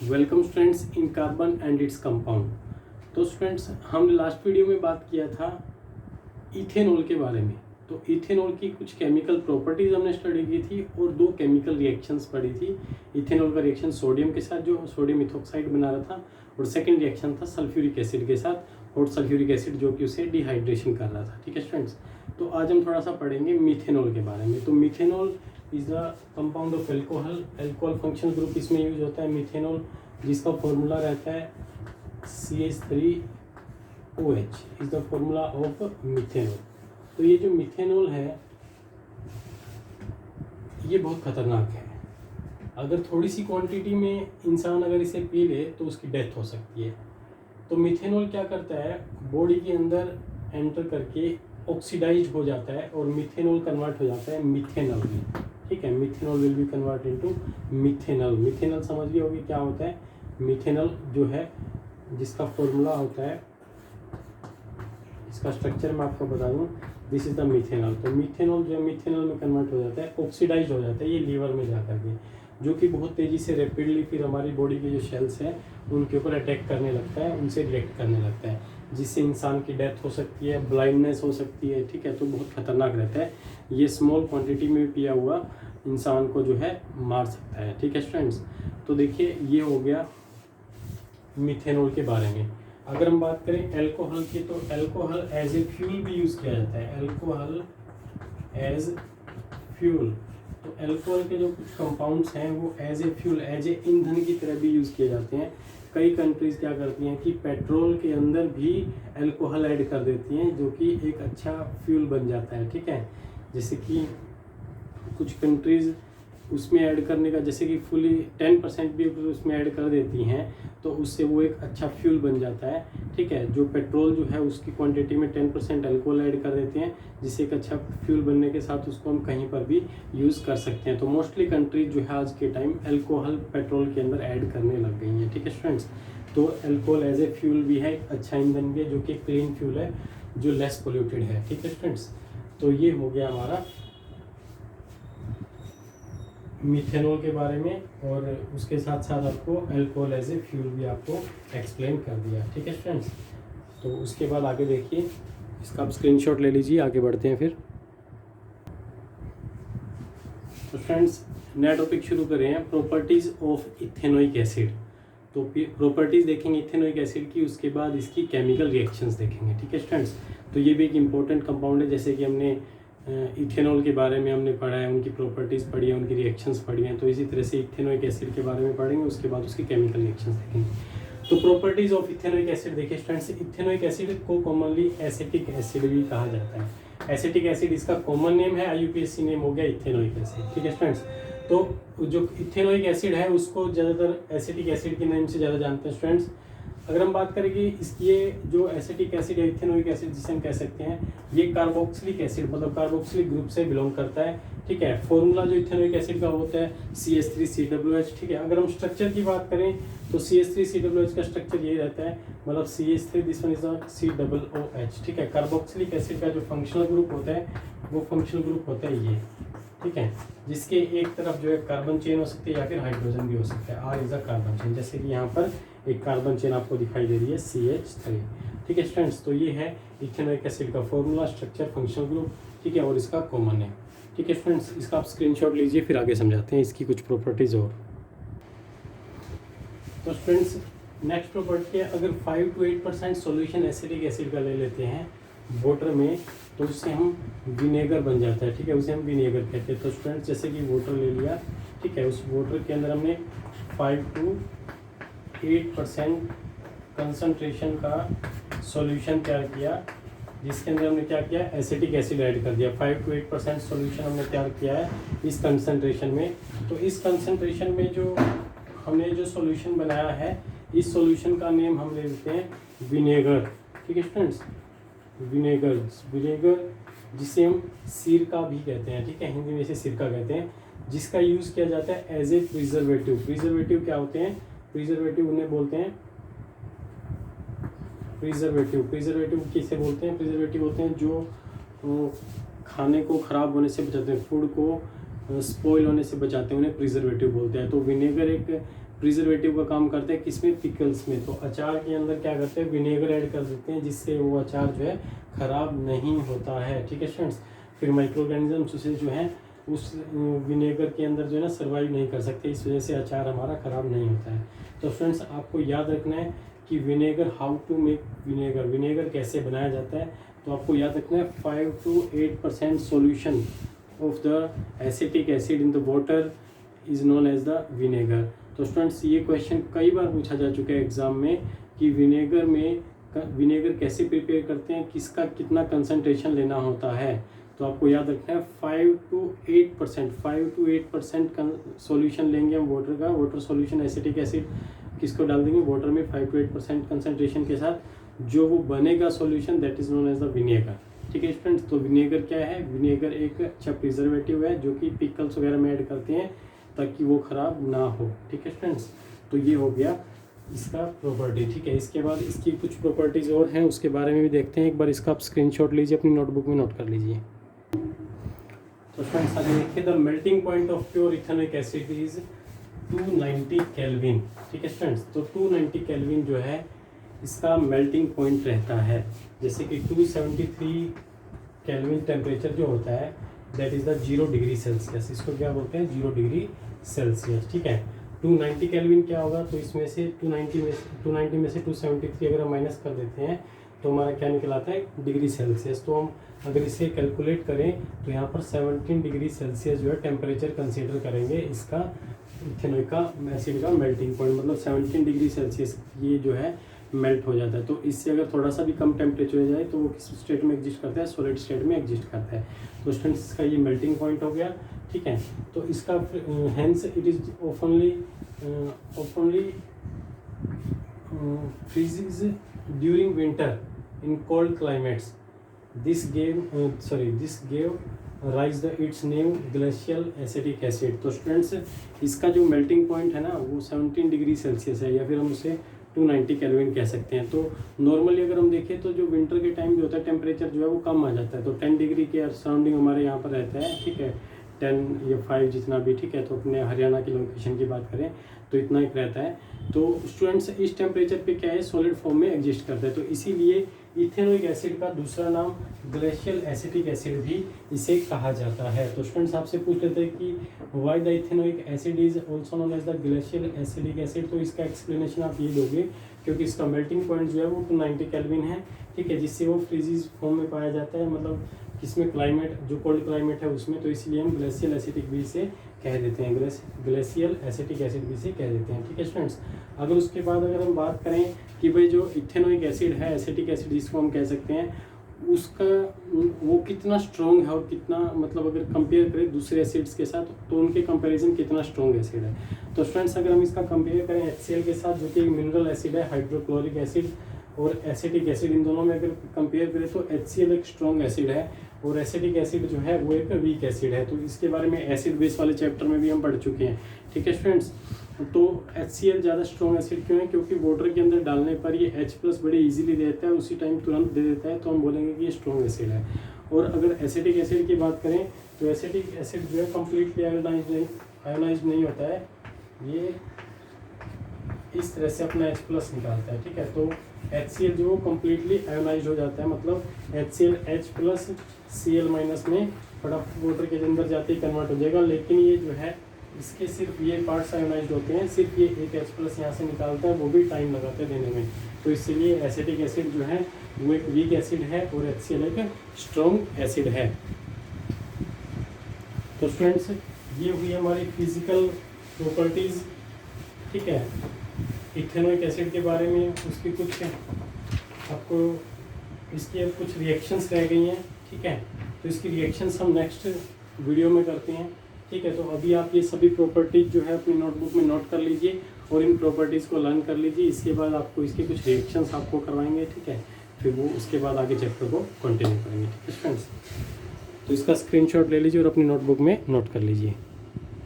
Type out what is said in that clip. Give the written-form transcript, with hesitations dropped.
Welcome students in carbon and its compound. तो students हमने last video में बात किया था इथेनॉल के बारे में। तो इथेनॉल की कुछ केमिकल प्रॉपर्टीज हमने स्टडी की थी और दो केमिकल रिएक्शंस पढ़ी थी। इथेनॉल का रिएक्शन सोडियम के साथ जो सोडियम इथोक्साइड बना रहा था, और सेकेंड रिएक्शन था सल्फ्यूरिक एसिड के साथ और सल्फ्यूरिक एसिड जो कि उसे डिहाइड्रेशन कर रहा था। ठीक है स्टूडेंट्स, तो आज हम थोड़ा सा पढ़ेंगे मिथेनॉल के बारे में। तो methanol is the compound of alcohol. Alcohol function group इसमें यूज होता है मिथेनॉल, जिसका फॉर्मूला रहता है CH3OH is the formula of methanol. तो ये जो मिथेनॉल है ये बहुत खतरनाक है। अगर थोड़ी सी क्वांटिटी में इंसान अगर इसे पी ले तो उसकी डेथ हो सकती है। तो मिथेनॉल क्या करता है, बॉडी के अंदर एंटर करके ऑक्सीडाइज हो जाता है और मिथेनॉल कन्वर्ट हो जाता है मिथेनॉल में। ठीक है, methanol will be convert into methanol. Methanol समझ लिया होगी क्या होता है। मिथेनॉल जो है जिसका फॉर्मूला होता है, इसका स्ट्रक्चर मैं आपको बता दूं, दिस इज द मिथेनॉल। तो मिथेनॉल जो है मिथेनॉल में कन्वर्ट हो जाता है, ऑक्सीडाइज हो जाता है ये लीवर में जाकर के, जो कि बहुत तेज़ी से रैपिडली फिर हमारी बॉडी के जो सेल्स हैं उनके ऊपर अटैक करने लगता है, उनसे रिएक्ट करने लगता है, जिससे इंसान की डेथ हो सकती है, ब्लाइंडनेस हो सकती है। ठीक है, तो बहुत खतरनाक रहता है ये। स्मॉल क्वांटिटी में पिया हुआ इंसान को जो है मार सकता है। ठीक है स्टूडेंट्स, तो देखिए ये हो गया मिथेनॉल के बारे में। अगर हम बात करें एल्कोहल की, तो एल्कोहल एज ए फ्यूल भी यूज़ किया जाता है। एल्कोहल एज फ्यूल, तो एल्कोहल के जो कुछ कंपाउंड्स हैं वो as a fuel, as a ईंधन की तरह भी यूज़ किए जाते हैं। कई कंट्रीज़ क्या करती हैं कि पेट्रोल के अंदर भी एल्कोहल ऐड कर देती हैं, जो कि एक अच्छा फ्यूल बन जाता है। ठीक है, जैसे कि कुछ कंट्रीज़ उसमें ऐड करने का, जैसे कि फुली 10% भी उसमें ऐड कर देती हैं तो उससे वो एक अच्छा फ्यूल बन जाता है। ठीक है, जो पेट्रोल जो है उसकी क्वांटिटी में 10% अल्कोहल ऐड कर देते हैं, जिससे एक अच्छा फ्यूल बनने के साथ उसको हम कहीं पर भी यूज़ कर सकते हैं। तो मोस्टली कंट्रीज जो है आज के टाइम अल्कोहल पेट्रोल के अंदर ऐड करने लग गई हैं। ठीक है स्टूडेंट्स, तो अल्कोहल एज ए फ्यूल भी है, अच्छा ईंधन भी है, जो कि क्लीन फ्यूल है, जो लेस पोल्यूटेड है। ठीक है स्टूडेंट्स, तो ये हो गया हमारा मिथेनॉल के बारे में, और उसके साथ साथ आपको अल्कोहल एज ए फ्यूल भी आपको एक्सप्लेन कर दिया। ठीक है स्टूडेंट्स, तो उसके बाद आगे देखिए, इसका आप स्क्रीनशॉट ले लीजिए, आगे बढ़ते हैं फिर। तो फ्रेंड्स नया टॉपिक शुरू कर रहे हैं, प्रॉपर्टीज़ ऑफ इथेनोइक एसिड। तो प्रॉपर्टीज़ देखेंगे इथेनोइक एसिड की, उसके बाद इसकी केमिकल रिएक्शंस देखेंगे। ठीक है स्टूडेंट्स, तो ये भी एक इम्पोर्टेंट कंपाउंड है। जैसे कि हमने इथेनॉल के बारे में हमने पढ़ा है, उनकी प्रॉपर्टीज़ पढ़ी है, उनकी रिएक्शंस पढ़ी हैं, तो इसी तरह से इथेनोइक एसिड के बारे में पढ़ेंगे, उसके बाद उसकी केमिकल रिएक्शंस देखेंगे। तो प्रॉपर्टीज़ ऑफ इथेनोइक एसिड देखिए स्टूडेंट्स, इथेनोइक एसिड को कॉमनली एसिटिक एसिड भी कहा जाता है। एसिटिक एसिड इसका कॉमन नेम है, IUPAC नेम हो गया इथेनोइक एसिड। ठीक है स्टूडेंट्स, तो जो इथेनोइक एसिड है उसको ज़्यादातर एसिटिक एसिड के नाम से ज़्यादा जानते हैं स्टूडेंट्स। अगर हम बात करें कि इसकी जो एसिटिक एसिड है, इथेनोइक एसिड जिसे हम कह सकते हैं, ये कार्बोक्सिलिक एसिड मतलब कार्बोक्सिलिक ग्रुप से बिलोंग करता है। ठीक है, फॉर्मूला जो इथेनोइक एसिड का होता है CH3COOH। ठीक है, अगर हम स्ट्रक्चर की बात करें तो CH3COOH का स्ट्रक्चर यही रहता है, मतलब CH3, this one is COOH। ठीक है, कार्बोक्सिलिक एसिड का जो फंक्शनल ग्रुप होता है वो फंक्शनल ग्रुप होता है ये। ठीक है, जिसके एक तरफ जो है कार्बन चेन हो सकती है या फिर हाइड्रोजन भी हो सकता है। R is a carbon chain, जैसे कि यहाँ पर एक कार्बन चेन आपको दिखाई दे रही है CH3। ठीक है स्टूडेंट्स, तो ये है इथेनोइक एसिड का फॉर्मूला, स्ट्रक्चर, फंक्शनल ग्रुप। ठीक है, और इसका कॉमन है। ठीक है स्टूडेंट्स, इसका आप स्क्रीनशॉट लीजिए, फिर आगे समझाते हैं इसकी कुछ प्रॉपर्टीज और। तो स्टूडेंट्स नेक्स्ट प्रॉपर्टी है, अगर 5 to 8% सॉल्यूशन एसिटिक एसिड का ले लेते हैं वाटर में तो उससे हम विनेगर बन जाता है। ठीक है, उसे हम विनेगर कहते हैं। तो स्टूडेंट्स जैसे कि वाटर ले लिया, ठीक है, उस वाटर के अंदर हमने 5 to 8% कंसंट्रेशन का सॉल्यूशन तैयार किया, जिसके अंदर हमने क्या किया, एसिटिक एसिड ऐड कर दिया। 5 to 8% सॉल्यूशन हमने तैयार किया है इस कंसंट्रेशन में। तो इस कंसंट्रेशन में जो हमने जो सॉल्यूशन बनाया है, इस सॉल्यूशन का नेम हम ले लेते हैं विनेगर। ठीक है स्टूडेंट्स, विनेगर जिसे हम सिरका भी कहते हैं। ठीक है, हिंदी में इसे सिरका कहते हैं, जिसका यूज़ किया जाता है एज ए प्रिजर्वेटिव। प्रिजर्वेटिव क्या होते हैं, प्रिजर्वेटिव उन्हें बोलते हैं प्रिजर्वेटिव किसे बोलते हैं, प्रिजर्वेटिव होते हैं जो खाने को ख़राब होने से बचाते हैं, फूड को स्पॉइल होने से बचाते हैं, उन्हें प्रिजर्वेटिव बोलते हैं। तो विनेगर एक प्रिजर्वेटिव का काम करते हैं किसमें, पिकल्स में। तो अचार के अंदर क्या करते हैं, विनेगर ऐड कर देते हैं जिससे वो अचार जो है ख़राब नहीं होता है, ठीक है स्टूडेंट्स। फिर माइक्रो ऑर्गेनिजम्स उसे जो है उस विनेगर के अंदर जो है ना सर्वाइव नहीं कर सकते, इस वजह से अचार हमारा ख़राब नहीं होता है। तो फ्रेंड्स आपको याद रखना है कि vinegar, how to make vinegar, vinegar कैसे बनाया जाता है। तो आपको याद रखना है 5 to 8% solution of the acetic acid in the water is known as the vinegar. तो स्टूडेंट्स ये क्वेश्चन कई बार पूछा जा चुका है एग्जाम में कि विनेगर कैसे प्रिपेयर करते हैं, किसका कितना कंसंट्रेशन लेना होता है। तो आपको याद रखना है 5 to 8% सॉल्यूशन लेंगे हम वाटर का, वाटर सॉल्यूशन एसिटिक एसिड किसको डाल देंगे, वाटर में 5 to 8% कंसंट्रेशन के साथ जो वो बनेगा solution that is known as the vinegar, ठीक है फ्रेंड्स। तो विनेगर क्या है, विनेगर एक अच्छा प्रिजर्वेटिव है जो कि पिकल्स वगैरह में ऐड करते हैं ताकि वो ख़राब ना हो, ठीक है फ्रेंड्स। तो ये हो गया इसका प्रॉपर्टी, ठीक है। इसके बाद इसकी कुछ प्रॉपर्टीज़ और हैं, उसके बारे में भी देखते हैं। एक बार इसका आप स्क्रीनशॉट लीजिए, अपनी नोटबुक में नोट कर लीजिए। तो फ्रेंड्स आगे देखिए, the melting point of pure ethanoic acid is 290 kelvin, ठीक है फ्रेंड्स। तो 290 केल्विन जो है इसका मेल्टिंग पॉइंट रहता है। जैसे कि 273 केल्विन टेम्परेचर जो होता है that is the 0 degree Celsius, इसको क्या बोलते हैं, 0 डिग्री सेल्सियस, ठीक है। 290 केल्विन क्या होगा, तो इसमें से 290 में से 273 अगर हम माइनस कर देते हैं तो हमारा क्या निकल आता है, डिग्री सेल्सियस। तो हम अगर इसे कैलकुलेट करें तो यहाँ पर 17 डिग्री सेल्सियस जो है टेम्परेचर कंसीडर करेंगे इसका इथेनॉइक का एसिड का मेल्टिंग पॉइंट, मतलब 17 डिग्री सेल्सियस ये जो है मेल्ट हो जाता है। तो इससे अगर थोड़ा सा भी कम टेम्परेचर हो जाए तो वो किस स्टेट में एग्जिस्ट करता है, सॉलिड स्टेट में एग्जिस्ट करता है। तो स्टूडेंट्स इसका ये मेल्टिंग पॉइंट हो गया, ठीक है। तो इसका hence it is openly freezes during winter in cold climates. This gave rise the it's name glacial acetic acid. तो स्टूडेंट्स इसका जो मेल्टिंग पॉइंट है ना वो 17 डिग्री सेल्सियस है, या फिर हम उसे 290 केल्विन कह सकते हैं। तो नॉर्मली अगर हम देखें तो जो विंटर के टाइम जो होता है टेम्परेचर जो है वो कम आ जाता है, तो 10 डिग्री के सराउंडिंग हमारे यहाँ पर रहता है, ठीक है, 10 या 5 जितना भी, ठीक है। तो अपने हरियाणा की लोकेशन की बात करें तो इतना ही रहता है। तो स्टूडेंट्स इस टेम्परेचर पे क्या है, सॉलिड फॉर्म में एग्जिस्ट करता है। तो इसीलिए इथेनोइक एसिड का दूसरा नाम ग्लेशियल एसिटिक एसिड भी इसे कहा जाता है। तो स्टूडेंट्स आपसे पूछ लेते हैं कि why the ethanoic acid is also known as the glacial acetic acid. तो इसका एक्सप्लेनेशन आप ये दोगे क्योंकि इसका मेल्टिंग पॉइंट जो है वो 290 केल्विन है, ठीक है, जिससे वो फ्रीजीज फॉर्म में पाया जाता है, मतलब किसमें, क्लाइमेट जो कोल्ड क्लाइमेट है उसमें। तो इसलिए हम ग्लेशियल एसिटिक भी इसे कह देते हैं, ग्लेशियल एसिटिक एसिड भी इसे कह देते हैं, ठीक है स्टूडेंट्स। अगर उसके बाद अगर हम बात करें कि भाई जो इथेनोइक एसिड है, एसिटिक एसिड जिसको हम कह सकते हैं, उसका वो कितना स्ट्रॉन्ग है और कितना, मतलब अगर कंपेयर करें दूसरे एसिड्स के साथ तो उनके कंपैरिजन कितना स्ट्रॉन्ग एसिड है। तो फ्रेंड्स अगर हम इसका कंपेयर करें HCl के साथ जो कि मिनरल एसिड है, हाइड्रोक्लोरिक एसिड और एसिटिक एसिड, इन दोनों में अगर कंपेयर करें तो HCl एक स्ट्रॉन्ग एसिड है और एसिटिक एसिड जो है वो एक वीक एसिड है। तो इसके बारे में एसिड बेस वाले चैप्टर में भी हम पढ़ चुके हैं, ठीक है स्टूडेंट्स। तो HCl ज़्यादा स्ट्रॉन्ग एसिड क्यों है, क्योंकि वाटर के अंदर डालने पर ये H+ बड़े इजीली देता है, उसी टाइम तुरंत दे देता है, तो हम बोलेंगे कि ये स्ट्रॉन्ग एसिड है। और अगर एसिटिक एसिड की बात करें तो एसिटिक एसिड जो है कम्प्लीटली आयोनाइज नहीं होता है, ये इस तरह से अपना H+ निकालता है, ठीक है। तो HCl जो कम्प्लीटली आयोनाइज हो जाता है, मतलब HCl H+ Cl- में फटाफट वाटर के अंदर जाते ही कन्वर्ट हो जाएगा। लेकिन ये जो है इसके सिर्फ ये पार्ट्स आयोनाइज होते हैं, सिर्फ ये एक H+ यहाँ से निकालता है, वो भी टाइम लगाता है देने में। तो इसीलिए एसिटिक एसिड जो है वो एक वीक एसिड है और HCl एक स्ट्रॉन्ग एसिड है। तो स्टूडेंट्स ये हुई हमारी फिजिकल प्रॉपर्टीज़, ठीक है, इथेनोइक एसिड के बारे में। उसकी कुछ आपको इसकी अब कुछ रिएक्शंस रह गई हैं, ठीक है। तो इसकी रिएक्शंस हम नेक्स्ट वीडियो में करते हैं, ठीक है। तो अभी आप ये सभी प्रॉपर्टीज जो है अपनी नोटबुक में नोट कर लीजिए और इन प्रॉपर्टीज़ को लर्न कर लीजिए। इसके बाद आपको इसके कुछ रिएक्शंस आपको करवाएंगे, ठीक है। फिर वो उसके बाद आगे चैप्टर को कंटिन्यू करेंगे, ठीक है फ्रेंड्स। तो इसका स्क्रीनशॉट ले लीजिए और अपनी नोटबुक में नोट कर लीजिए।